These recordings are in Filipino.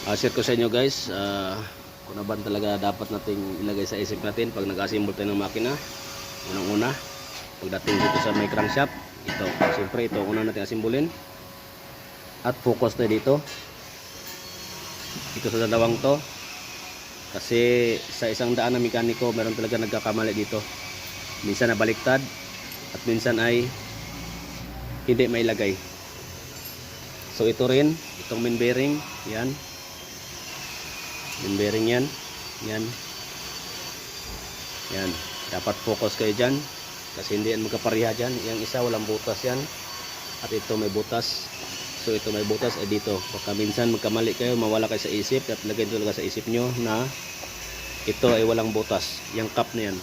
Share ko sa inyo guys, kung ano ba talaga dapat nating ilagay sa isip natin pag nag-assemble tayo ng makina. Unang-una, pagdating dito sa may crankshaft, ito, siyempre ito una natin asimbulin. At focus tayo dito sa dalawang to, kasi sa isang daan na mekaniko meron talaga nagkakamali dito. Minsan nabaliktad at minsan ay hindi mailagay. So ito rin, itong main bearing, yan. Main bearing yan. Yan. Yan. Dapat focus kayo dyan. Kasi hindi yan magkapareha dyan. Yung isa walang butas yan. At ito may butas. So ito may butas ay dito. Baka minsan magkamali kayo, mawala kayo sa isip. At lagay talaga sa isip nyo na ito ay walang butas. Yung cup na yan.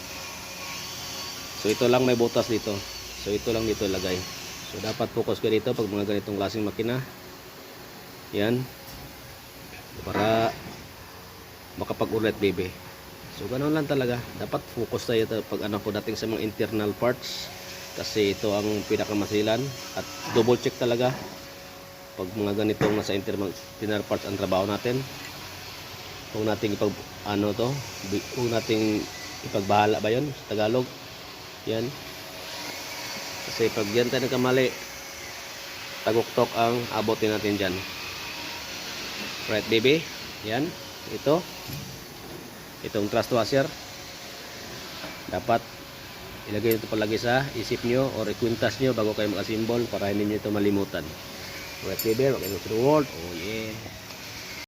So ito lang may butas dito. So ito lang dito ilagay. So dapat focus kayo dito pag mga ganitong klaseng makina. Yan. Para makapag-ulit baby. So ganoon lang talaga. Dapat focus tayo pag ano po dating sa mga internal parts. Kasi ito ang pinakamasilan. At double check talaga pag mga ganitong nasa internal parts ang trabaho natin. Huwag nating huwag nating ipagbahala ba yun sa Tagalog. Yan. Kasi pag yan tayo nagkamali, taguktok ang abutin natin dyan. Right baby. Yan. Itong thrust washer dapat ilagay ito palagi sa isip nyo o ikwintas nyo bago kayo mag-assemble para hindi nyo ito malimutan. Right baby, welcome to the world. Oh yeah.